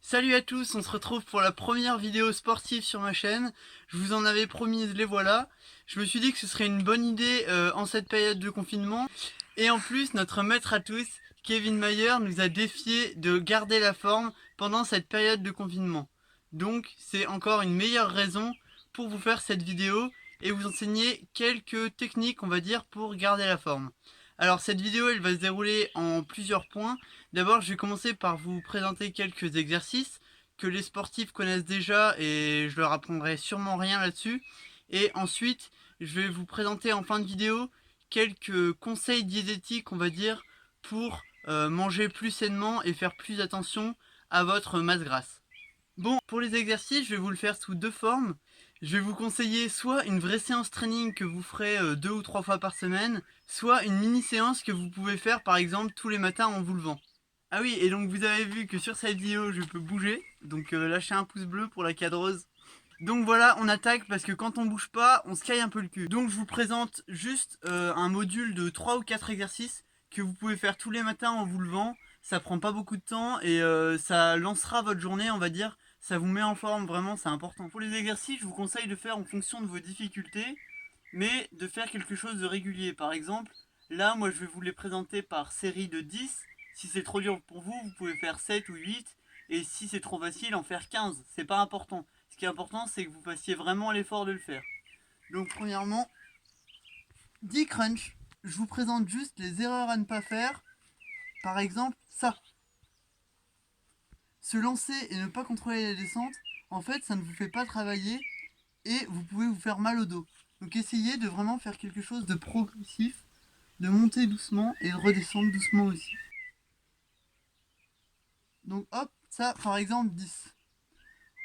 Salut à tous, on se retrouve pour la première vidéo sportive sur ma chaîne. Je vous en avais promis, les voilà. Je me suis dit que ce serait une bonne idée en cette période de confinement. Et en plus, notre maître à tous, Kevin Mayer, nous a défié de garder la forme pendant cette période de confinement. Donc, c'est encore une meilleure raison pour vous faire cette vidéo et vous enseigner quelques techniques, on va dire, pour garder la forme. Alors, cette vidéo, elle va se dérouler en plusieurs points. D'abord, je vais commencer par vous présenter quelques exercices que les sportifs connaissent déjà et je leur apprendrai sûrement rien là-dessus. Et ensuite, je vais vous présenter en fin de vidéo quelques conseils diététiques, on va dire, pour manger plus sainement et faire plus attention à votre masse grasse. Bon, pour les exercices, je vais vous le faire sous deux formes. Je vais vous conseiller soit une vraie séance training que vous ferez 2 ou 3 fois par semaine, soit une mini séance que vous pouvez faire par exemple tous les matins en vous levant. Ah oui, et donc vous avez vu que sur cette vidéo je peux bouger, donc lâchez un pouce bleu pour la cadreuse. Donc voilà, on attaque parce que quand on bouge pas, on se caille un peu le cul. Donc je vous présente juste un module de 3 ou 4 exercices que vous pouvez faire tous les matins en vous levant. Ça prend pas beaucoup de temps et ça lancera votre journée, on va dire. Ça vous met en forme, vraiment, c'est important. Pour les exercices, je vous conseille de faire en fonction de vos difficultés, mais de faire quelque chose de régulier. Par exemple, là, moi je vais vous les présenter par série de 10. Si c'est trop dur pour vous, vous pouvez faire 7 ou 8. Et si c'est trop facile, en faire 15. C'est pas important. Ce qui est important, c'est que vous fassiez vraiment l'effort de le faire. Donc premièrement, 10 crunch. Je vous présente juste les erreurs à ne pas faire. Par exemple, ça. Se lancer et ne pas contrôler les descentes, en fait, ça ne vous fait pas travailler et vous pouvez vous faire mal au dos. Donc essayez de vraiment faire quelque chose de progressif, de monter doucement et de redescendre doucement aussi. Donc hop, ça par exemple 10.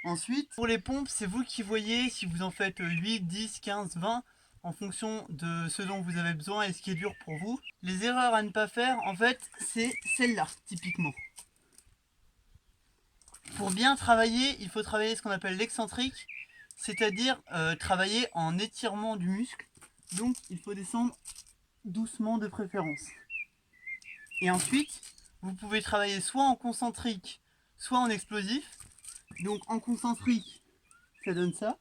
Ensuite, pour les pompes, c'est vous qui voyez si vous en faites 8, 10, 15, 20 en fonction de ce dont vous avez besoin et ce qui est dur pour vous. Les erreurs à ne pas faire, en fait, c'est celle-là, typiquement. Pour bien travailler, il faut travailler ce qu'on appelle l'excentrique, c'est-à-dire travailler en étirement du muscle. Donc, il faut descendre doucement de préférence. Et ensuite, vous pouvez travailler soit en concentrique, soit en explosif. Donc, en concentrique, ça donne ça.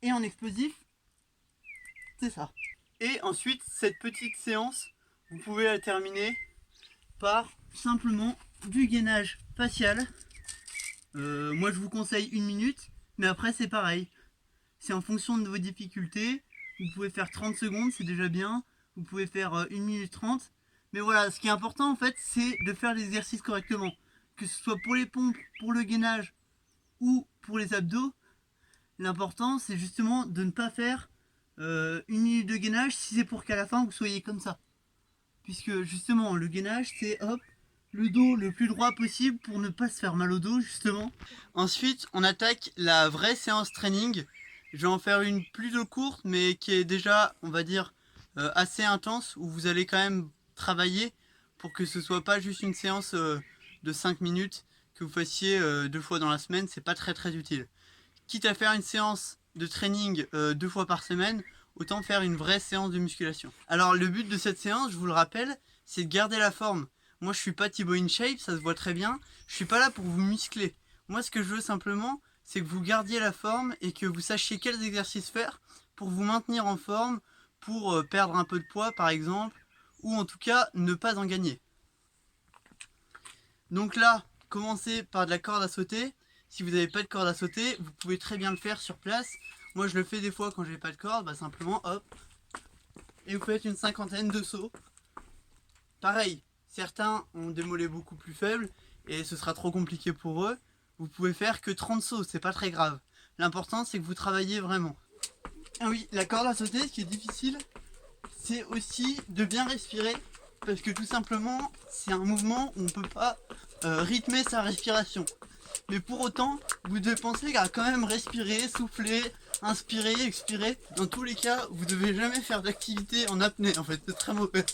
Et en explosif, c'est ça. Et ensuite, cette petite séance, vous pouvez la terminer par simplement du gainage facial. Moi, je vous conseille 1 minute, mais après, c'est pareil. C'est en fonction de vos difficultés. Vous pouvez faire 30 secondes, c'est déjà bien. Vous pouvez faire 1 minute 30. Mais voilà, ce qui est important, en fait, c'est de faire l'exercice correctement. Que ce soit pour les pompes, pour le gainage ou pour les abdos, l'important, c'est justement de ne pas faire 1 minute de gainage si c'est pour qu'à la fin vous soyez comme ça. Puisque justement, le gainage, c'est hop, le dos le plus droit possible pour ne pas se faire mal au dos, justement. Ensuite, on attaque la vraie séance training. Je vais en faire une plutôt courte, mais qui est déjà, on va dire, assez intense, où vous allez quand même travailler pour que ce soit pas juste une séance de 5 minutes que vous fassiez 2 fois dans la semaine. C'est pas très utile. Quitte à faire une séance de training 2 fois par semaine, autant faire une vraie séance de musculation. Alors le but de cette séance, je vous le rappelle, c'est de garder la forme. Moi je suis pas Thibaut InShape, ça se voit très bien. Je suis pas là pour vous muscler. Moi ce que je veux simplement, c'est que vous gardiez la forme et que vous sachiez quels exercices faire pour vous maintenir en forme, pour perdre un peu de poids par exemple, ou en tout cas ne pas en gagner. Donc là, commencez par de la corde à sauter. Si vous n'avez pas de corde à sauter, vous pouvez très bien le faire sur place. Moi je le fais des fois quand j'ai pas de corde, bah simplement hop. Et vous faites une cinquantaine de sauts. Pareil, certains ont des mollets beaucoup plus faibles et ce sera trop compliqué pour eux. Vous pouvez faire que 30 sauts, c'est pas très grave. L'important c'est que vous travaillez vraiment. Ah oui, la corde à sauter, ce qui est difficile, c'est aussi de bien respirer. Parce que tout simplement, c'est un mouvement où on peut pas rythmer sa respiration. Mais pour autant, vous devez penser à quand même respirer, souffler, inspirer, expirer. Dans tous les cas, vous devez jamais faire d'activité en apnée, en fait, c'est très mauvais.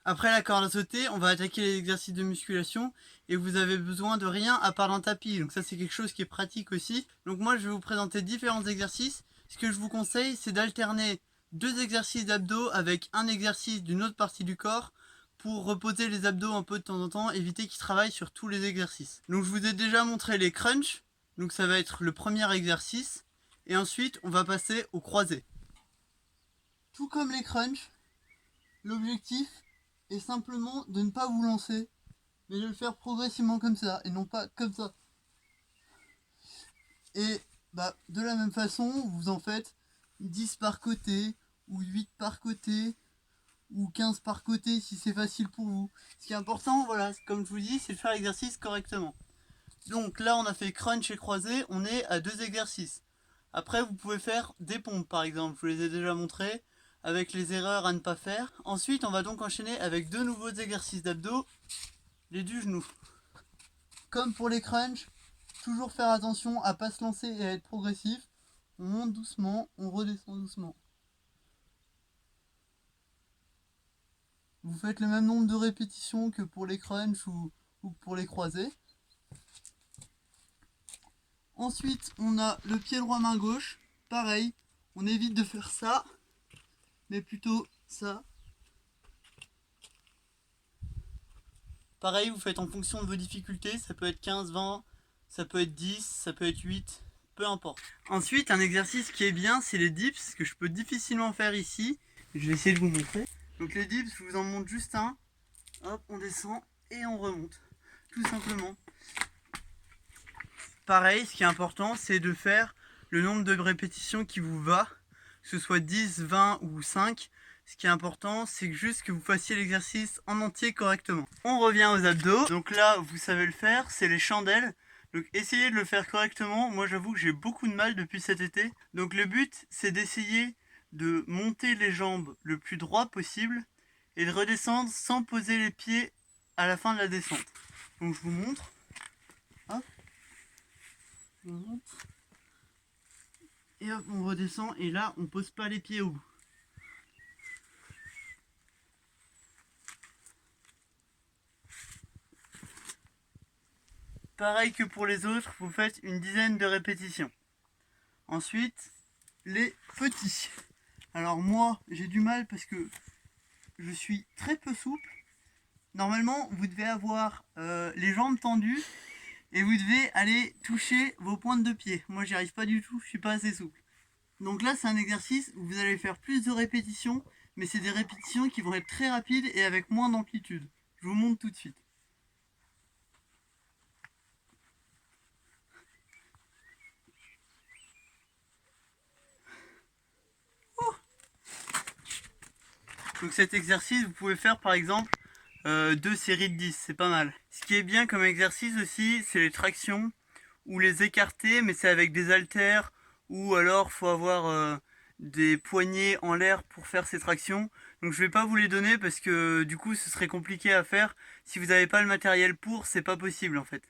Après la corde à sauter, on va attaquer les exercices de musculation et vous avez besoin de rien à part d'un tapis. Donc ça c'est quelque chose qui est pratique aussi. Donc moi je vais vous présenter différents exercices. Ce que je vous conseille, c'est d'alterner 2 exercices d'abdos avec un exercice d'une autre partie du corps pour reposer les abdos un peu de temps en temps, éviter qu'ils travaillent sur tous les exercices. Donc je vous ai déjà montré les crunchs, donc ça va être le premier exercice, et ensuite on va passer aux croisés. Tout comme les crunchs, l'objectif est simplement de ne pas vous lancer, mais de le faire progressivement comme ça, et non pas comme ça. Et de la même façon, vous en faites 10 par côté, ou 8 par côté, ou 15 par côté si c'est facile pour vous. Ce qui est important, voilà, comme je vous dis, c'est de faire l'exercice correctement. Donc là, on a fait crunch et croisé, on est à 2 exercices. Après, vous pouvez faire des pompes par exemple, je vous les ai déjà montrés, avec les erreurs à ne pas faire. Ensuite, on va donc enchaîner avec 2 nouveaux exercices d'abdos, les du genou. Comme pour les crunchs, toujours faire attention à ne pas se lancer et à être progressif. On monte doucement, on redescend doucement. Vous faites le même nombre de répétitions que pour les crunchs ou pour les croisés. Ensuite, on a le pied droit, main gauche. Pareil, on évite de faire ça, mais plutôt ça. Pareil, vous faites en fonction de vos difficultés. Ça peut être 15, 20, ça peut être 10, ça peut être 8, peu importe. Ensuite, un exercice qui est bien, c'est les dips, que je peux difficilement faire ici. Je vais essayer de vous montrer. Donc les dips, je vous en montre juste un. Hop, on descend et on remonte. Tout simplement. Pareil, ce qui est important, c'est de faire le nombre de répétitions qui vous va, que ce soit 10, 20 ou 5. Ce qui est important, c'est juste que vous fassiez l'exercice en entier correctement. On revient aux abdos. Donc là, vous savez le faire, c'est les chandelles. Donc essayez de le faire correctement. Moi, j'avoue que j'ai beaucoup de mal depuis cet été. Donc le but, c'est d'essayer de monter les jambes le plus droit possible et de redescendre sans poser les pieds à la fin de la descente. Donc je vous montre. Hop. On monte. Et hop, on redescend et là, on pose pas les pieds au bout. Pareil que pour les autres, vous faites une dizaine de répétitions. Ensuite, les petits. Alors moi, j'ai du mal parce que je suis très peu souple. Normalement, vous devez avoir les jambes tendues et vous devez aller toucher vos pointes de pied. Moi, j'y arrive pas du tout, je suis pas assez souple. Donc là, c'est un exercice où vous allez faire plus de répétitions, mais c'est des répétitions qui vont être très rapides et avec moins d'amplitude. Je vous montre tout de suite. Donc cet exercice, vous pouvez faire par exemple 2 séries de 10, c'est pas mal. Ce qui est bien comme exercice aussi, c'est les tractions ou les écartés, mais c'est avec des haltères ou alors faut avoir des poignées en l'air pour faire ces tractions. Donc je vais pas vous les donner parce que du coup ce serait compliqué à faire. Si vous n'avez pas le matériel pour, c'est pas possible en fait.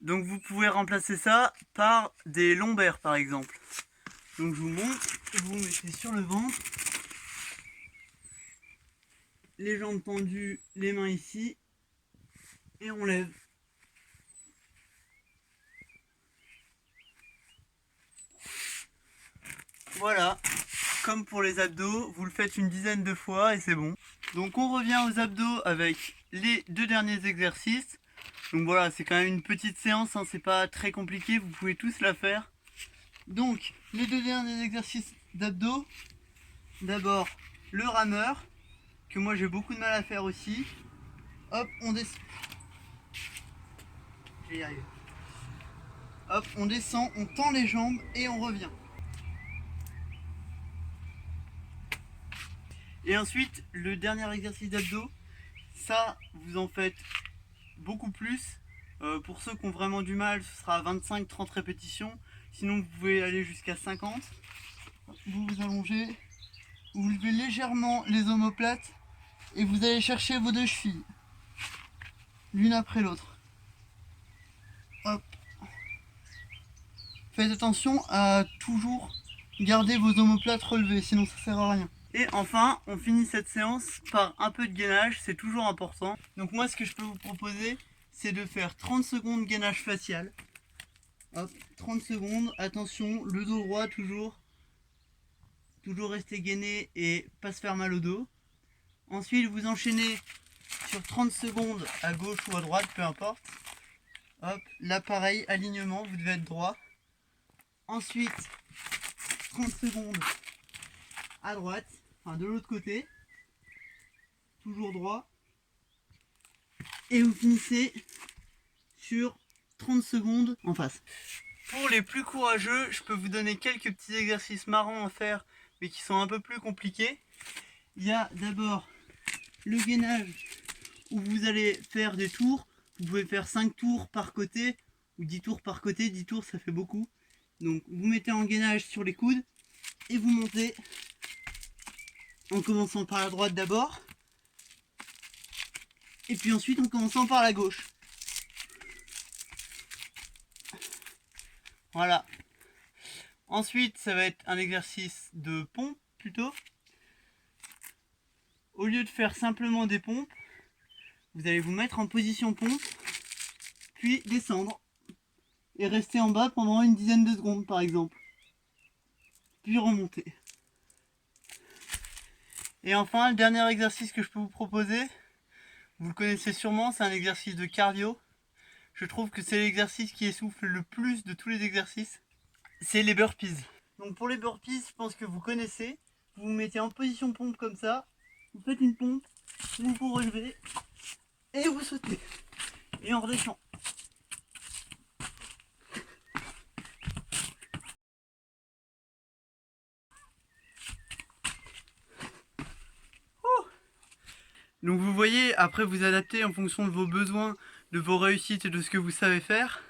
Donc vous pouvez remplacer ça par des lombaires par exemple. Donc je vous montre, vous mettez sur le ventre. Les jambes tendues, les mains ici, et on lève. Voilà, comme pour les abdos, vous le faites une dizaine de fois et c'est bon. Donc on revient aux abdos avec les 2 derniers exercices. Donc voilà, c'est quand même une petite séance, hein, c'est pas très compliqué, vous pouvez tous la faire. Donc, les 2 derniers exercices d'abdos. D'abord, le rameur, que moi j'ai beaucoup de mal à faire aussi. Hop, on descend. Je vais y arriver. Hop, on descend, on tend les jambes et on revient. Et ensuite, le dernier exercice d'abdos, ça, vous en faites beaucoup plus. Pour ceux qui ont vraiment du mal, ce sera 25-30 répétitions. Sinon, vous pouvez aller jusqu'à 50. Vous vous allongez, vous levez légèrement les omoplates et vous allez chercher vos 2 chevilles, l'une après l'autre. Hop. Faites attention à toujours garder vos omoplates relevées, sinon ça sert à rien. Et enfin, on finit cette séance par un peu de gainage, c'est toujours important. Donc moi, ce que je peux vous proposer, c'est de faire 30 secondes de gainage facial. Hop, 30 secondes, attention, le dos droit toujours. Toujours rester gainé et pas se faire mal au dos. Ensuite, vous enchaînez sur 30 secondes à gauche ou à droite, peu importe. Hop, là pareil, alignement, vous devez être droit. Ensuite, 30 secondes à droite, enfin de l'autre côté, toujours droit. Et vous finissez sur 30 secondes en face. Pour les plus courageux, je peux vous donner quelques petits exercices marrants à faire, mais qui sont un peu plus compliqués. Il y a d'abord le gainage, où vous allez faire des tours. Vous pouvez faire 5 tours par côté, ou 10 tours par côté. 10 tours, ça fait beaucoup. Donc vous mettez en gainage sur les coudes, et vous montez, en commençant par la droite d'abord, et puis ensuite en commençant par la gauche. Voilà. Ensuite, ça va être un exercice de pompe plutôt. Au lieu de faire simplement des pompes, vous allez vous mettre en position pompe, puis descendre et rester en bas pendant une dizaine de secondes par exemple. Puis remonter. Et enfin, le dernier exercice que je peux vous proposer, vous le connaissez sûrement, c'est un exercice de cardio. Je trouve que c'est l'exercice qui essouffle le plus de tous les exercices. C'est les burpees. Donc pour les burpees, je pense que vous connaissez. Vous vous mettez en position pompe comme ça. Vous faites une pompe, vous vous relevez et vous sautez. Et on redescend. Donc vous voyez, après vous adaptez en fonction de vos besoins, de vos réussites et de ce que vous savez faire.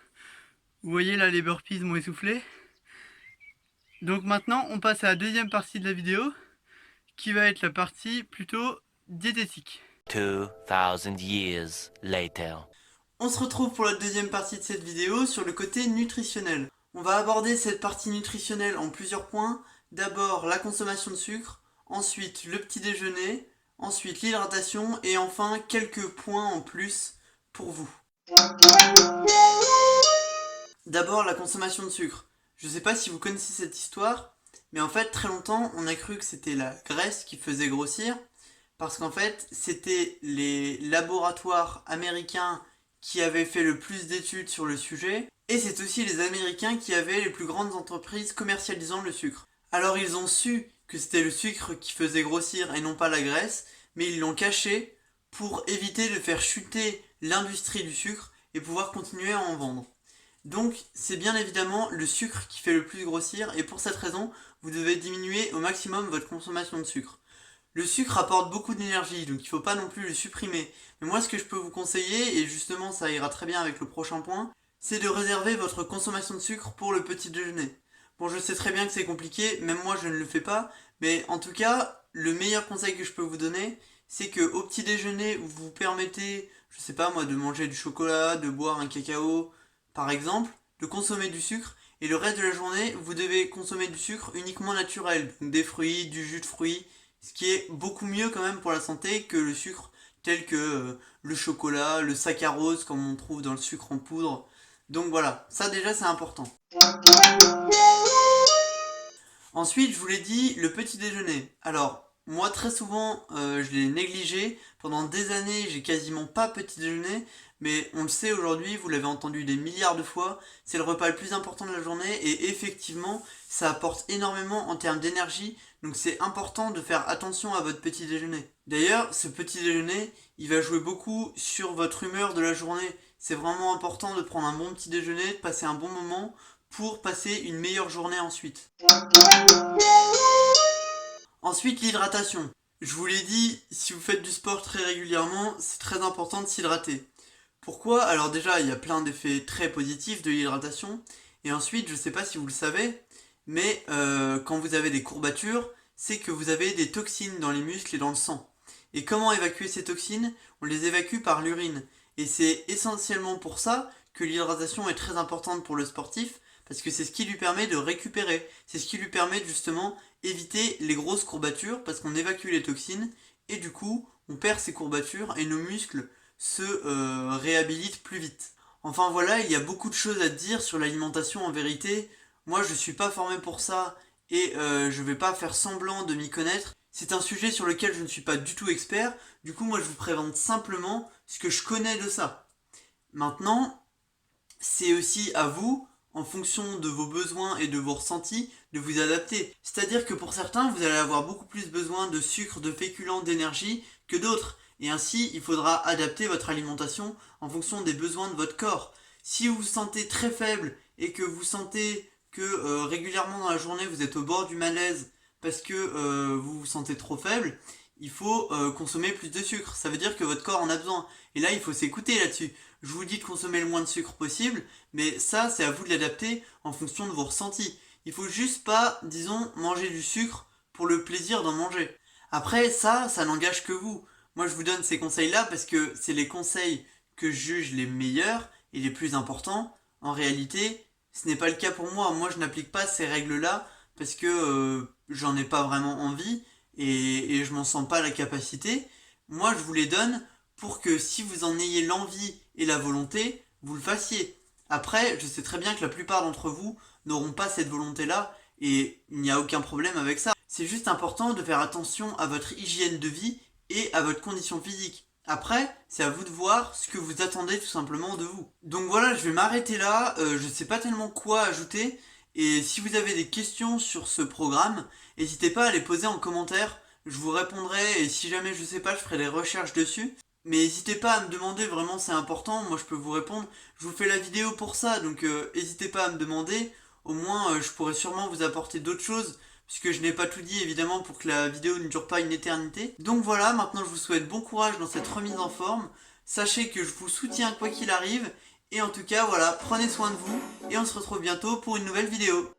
Vous voyez là, les burpees m'ont essoufflé. Donc maintenant on passe à la deuxième partie de la vidéo, qui va être la partie plutôt diététique. 2000 years later. On se retrouve pour la deuxième partie de cette vidéo sur le côté nutritionnel. On va aborder cette partie nutritionnelle en plusieurs points. D'abord la consommation de sucre, ensuite le petit déjeuner, ensuite l'hydratation et enfin quelques points en plus pour vous. D'abord la consommation de sucre. Je ne sais pas si vous connaissez cette histoire, mais en fait très longtemps on a cru que c'était la graisse qui faisait grossir, parce qu'en fait c'était les laboratoires américains qui avaient fait le plus d'études sur le sujet, et c'est aussi les Américains qui avaient les plus grandes entreprises commercialisant le sucre. Alors ils ont su que c'était le sucre qui faisait grossir et non pas la graisse, mais ils l'ont caché pour éviter de faire chuter l'industrie du sucre et pouvoir continuer à en vendre. Donc c'est bien évidemment le sucre qui fait le plus grossir, et pour cette raison, vous devez diminuer au maximum votre consommation de sucre. Le sucre apporte beaucoup d'énergie, donc il ne faut pas non plus le supprimer. Mais moi ce que je peux vous conseiller, et justement ça ira très bien avec le prochain point, c'est de réserver votre consommation de sucre pour le petit déjeuner. Bon, je sais très bien que c'est compliqué, même moi je ne le fais pas, mais en tout cas, le meilleur conseil que je peux vous donner, c'est que au petit déjeuner, vous vous permettez, je sais pas moi, de manger du chocolat, de boire un cacao, par exemple, de consommer du sucre, et le reste de la journée, vous devez consommer du sucre uniquement naturel, donc des fruits, du jus de fruits, ce qui est beaucoup mieux quand même pour la santé que le sucre tel que le chocolat, le saccharose comme on trouve dans le sucre en poudre. Donc voilà, ça déjà c'est important. Ensuite, je vous l'ai dit, le petit déjeuner. Alors, moi très souvent, je l'ai négligé. Pendant des années, j'ai quasiment pas petit déjeuner. Mais on le sait aujourd'hui, vous l'avez entendu des milliards de fois, c'est le repas le plus important de la journée. Et effectivement, ça apporte énormément en termes d'énergie. Donc c'est important de faire attention à votre petit déjeuner. D'ailleurs, ce petit déjeuner, il va jouer beaucoup sur votre humeur de la journée. C'est vraiment important de prendre un bon petit déjeuner, de passer un bon moment pour passer une meilleure journée ensuite. Ensuite, l'hydratation. Je vous l'ai dit, si vous faites du sport très régulièrement, c'est très important de s'hydrater. Pourquoi? Alors déjà, il y a plein d'effets très positifs de l'hydratation. Et ensuite, je ne sais pas si vous le savez, mais quand vous avez des courbatures, c'est que vous avez des toxines dans les muscles et dans le sang. Et comment évacuer ces toxines? On les évacue par l'urine. Et c'est essentiellement pour ça que l'hydratation est très importante pour le sportif, parce que c'est ce qui lui permet de récupérer. C'est ce qui lui permet de justement éviter les grosses courbatures, parce qu'on évacue les toxines, et du coup, on perd ces courbatures, et nos muscles se réhabilitent plus vite. Enfin voilà, il y a beaucoup de choses à dire sur l'alimentation en vérité. Moi je suis pas formé pour ça, et je vais pas faire semblant de m'y connaître. C'est un sujet sur lequel je ne suis pas du tout expert, du coup moi je vous présente simplement ce que je connais de ça. Maintenant, c'est aussi à vous, en fonction de vos besoins et de vos ressentis, de vous adapter. C'est-à-dire que pour certains, vous allez avoir beaucoup plus besoin de sucre, de féculents, d'énergie que d'autres. Et ainsi, il faudra adapter votre alimentation en fonction des besoins de votre corps. Si vous vous sentez très faible et que vous sentez que régulièrement dans la journée vous êtes au bord du malaise parce que vous vous sentez trop faible, il faut consommer plus de sucre. Ça veut dire que votre corps en a besoin. Et là, il faut s'écouter là-dessus. Je vous dis de consommer le moins de sucre possible, mais ça, c'est à vous de l'adapter en fonction de vos ressentis. Il faut juste pas, disons, manger du sucre pour le plaisir d'en manger. Après, ça n'engage que vous. Moi, je vous donne ces conseils-là parce que c'est les conseils que je juge les meilleurs et les plus importants. En réalité, ce n'est pas le cas pour moi. Moi, je n'applique pas ces règles-là parce que j'en ai pas vraiment envie et je m'en sens pas la capacité. Moi, je vous les donne pour que si vous en ayez l'envie et la volonté, vous le fassiez. Après, je sais très bien que la plupart d'entre vous n'auront pas cette volonté-là et il n'y a aucun problème avec ça. C'est juste important de faire attention à votre hygiène de vie et à votre condition physique. Après, c'est à vous de voir ce que vous attendez tout simplement de vous. Donc voilà, je vais m'arrêter là, je sais pas tellement quoi ajouter, et si vous avez des questions sur ce programme, n'hésitez pas à les poser en commentaire, je vous répondrai, et si jamais je sais pas, je ferai des recherches dessus. Mais n'hésitez pas à me demander, vraiment c'est important, moi je peux vous répondre, je vous fais la vidéo pour ça, donc n'hésitez pas à me demander, au moins je pourrais sûrement vous apporter d'autres choses, puisque je n'ai pas tout dit évidemment pour que la vidéo ne dure pas une éternité. Donc voilà, maintenant je vous souhaite bon courage dans cette remise en forme, sachez que je vous soutiens quoi qu'il arrive, et en tout cas voilà, prenez soin de vous, et on se retrouve bientôt pour une nouvelle vidéo.